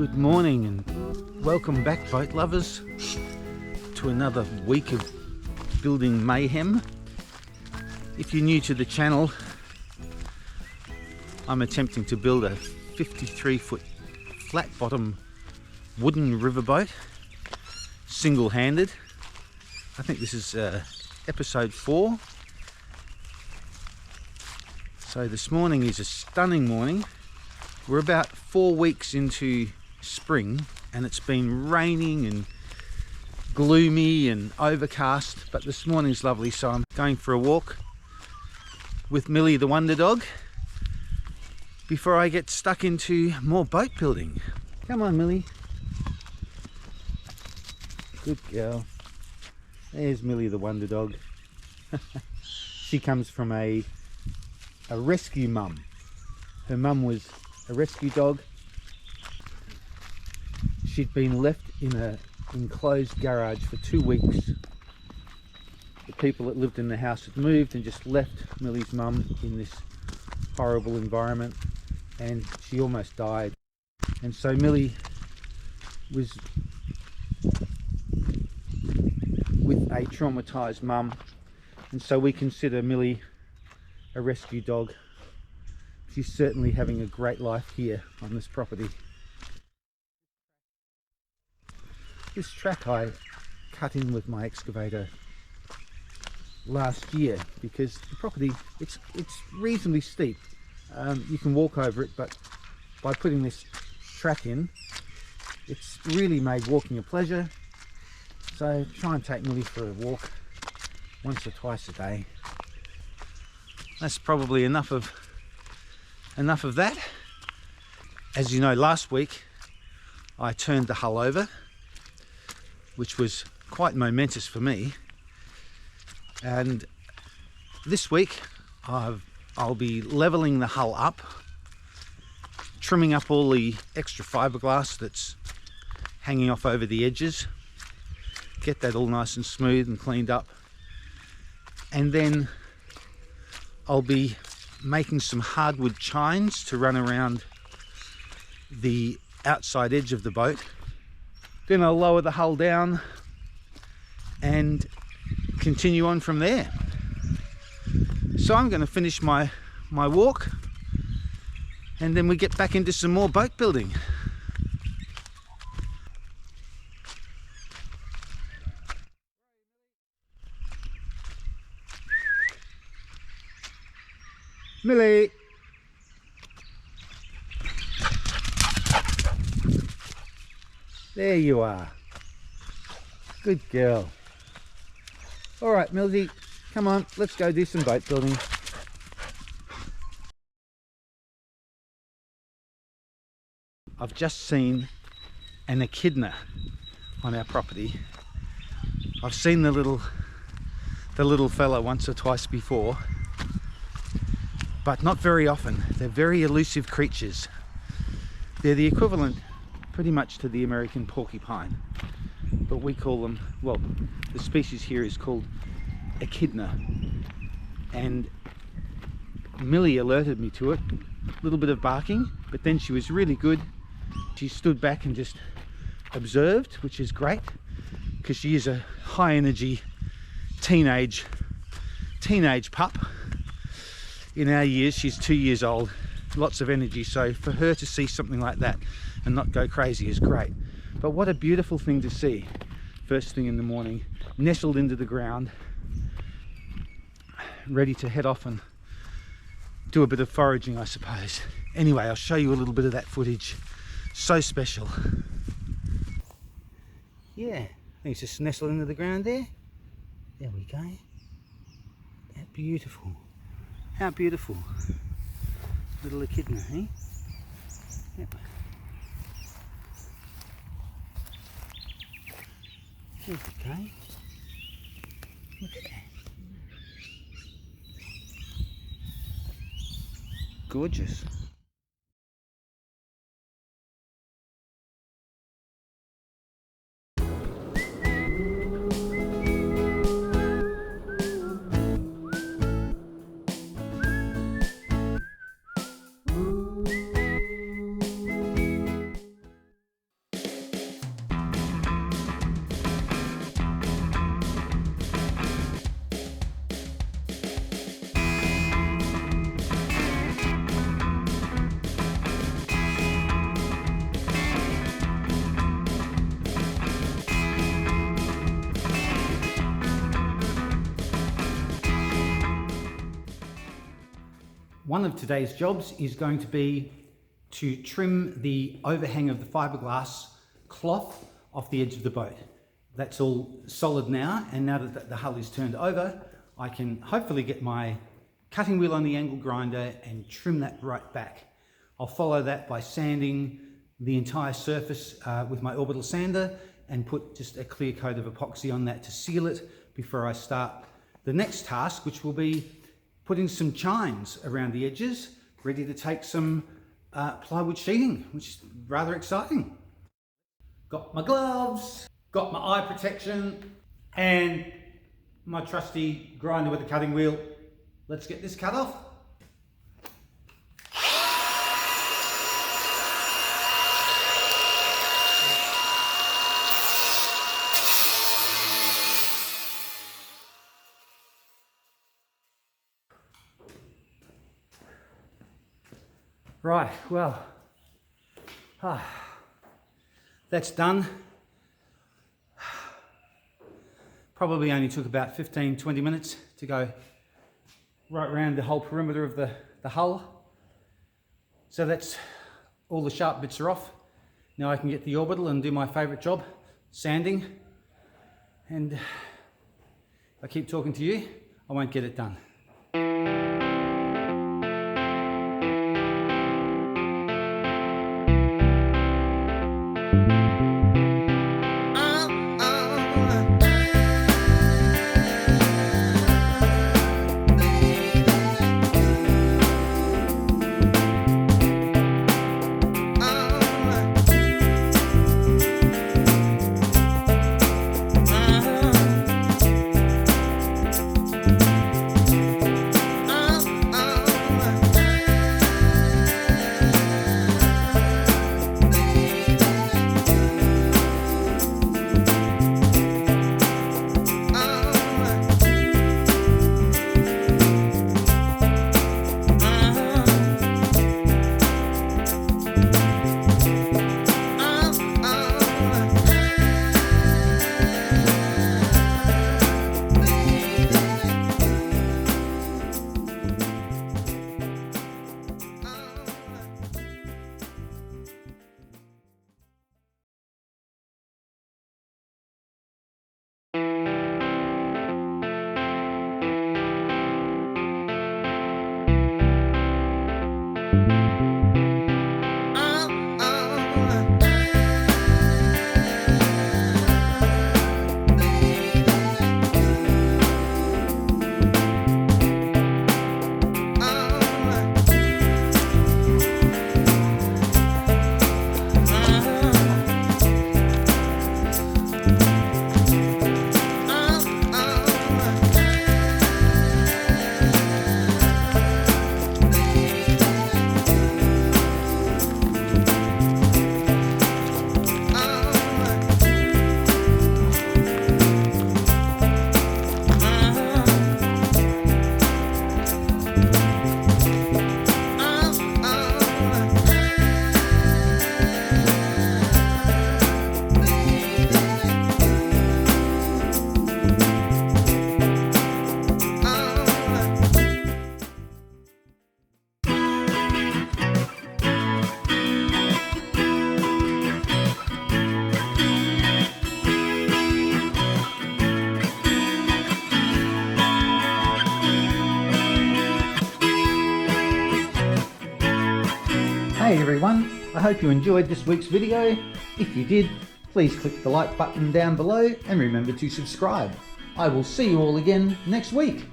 Good morning and welcome back, boat lovers, to another week of building mayhem. If you're new to the channel, I'm attempting to build a 53-foot flat bottom wooden riverboat, single-handed. I think this is episode 4. So this morning is a stunning morning. We're about 4 weeks into spring and it's been raining and gloomy and overcast, but this morning's lovely, so I'm going for a walk with Millie the Wonder Dog before I get stuck into more boat building. Come on, Millie. Good girl. There's Millie the Wonder Dog. She comes from a rescue mum. Her mum was a rescue dog. She'd been left in an enclosed garage for 2 weeks. The people that lived in the house had moved and just left Millie's mum in this horrible environment, and she almost died. And so Millie was with a traumatized mum, and so we consider Millie a rescue dog. She's certainly having a great life here on this property. This track I cut in with my excavator last year because the property, it's reasonably steep. You can walk over it, but by putting this track in, it's really made walking a pleasure. So try and take Millie for a walk once or twice a day. That's probably enough of that. As you know, last week I turned the hull over, which was quite momentous for me, and this week I'll be leveling the hull up, trimming up all the extra fiberglass that's hanging off over the edges, get that all nice and smooth and cleaned up, and then I'll be making some hardwood chines to run around the outside edge of the boat. Then I'll lower the hull down and continue on from there. So I'm going to finish my walk and then we get back into some more boat building. Millie! There you are. Good girl. All right, Millie, come on, let's go do some boat building. I've just seen an echidna on our property. I've seen the little fella once or twice before, but not very often. They're very elusive creatures. They're the equivalent pretty much to the American porcupine, but we call them, well, the species here is called echidna, and Millie alerted me to it. A little bit of barking, but then she was really good. She stood back and just observed, which is great because she is a high energy teenage pup. In our years, she's 2 years old, lots of energy, so for her to see something like that and not go crazy is great. But what a beautiful thing to see first thing in the morning, nestled into the ground, ready to head off and do a bit of foraging, I suppose. Anyway, I'll show you a little bit of that footage. So special. Yeah, he's just nestled into the ground there. There we go. That beautiful. How beautiful. Little echidna, eh? Yep. There we go. Look at that. Gorgeous. One of today's jobs is going to be to trim the overhang of the fiberglass cloth off the edge of the boat. That's all solid now, and now that the hull is turned over, I can hopefully get my cutting wheel on the angle grinder and trim that right back. I'll follow that by sanding the entire surface with my orbital sander and put just a clear coat of epoxy on that to seal it before I start the next task, which will be putting some chines around the edges, ready to take some plywood sheeting, which is rather exciting. Got my gloves, got my eye protection, and my trusty grinder with the cutting wheel. Let's get this cut off. Right, well, that's done. Probably only took about 15-20 minutes to go right around the whole perimeter of the hull. So that's all the sharp bits are off. Now I can get the orbital and do my favourite job, sanding. And if I keep talking to you, I won't get it done. Hey everyone, I hope you enjoyed this week's video. If you did, please click the like button down below and remember to subscribe. I will see you all again next week.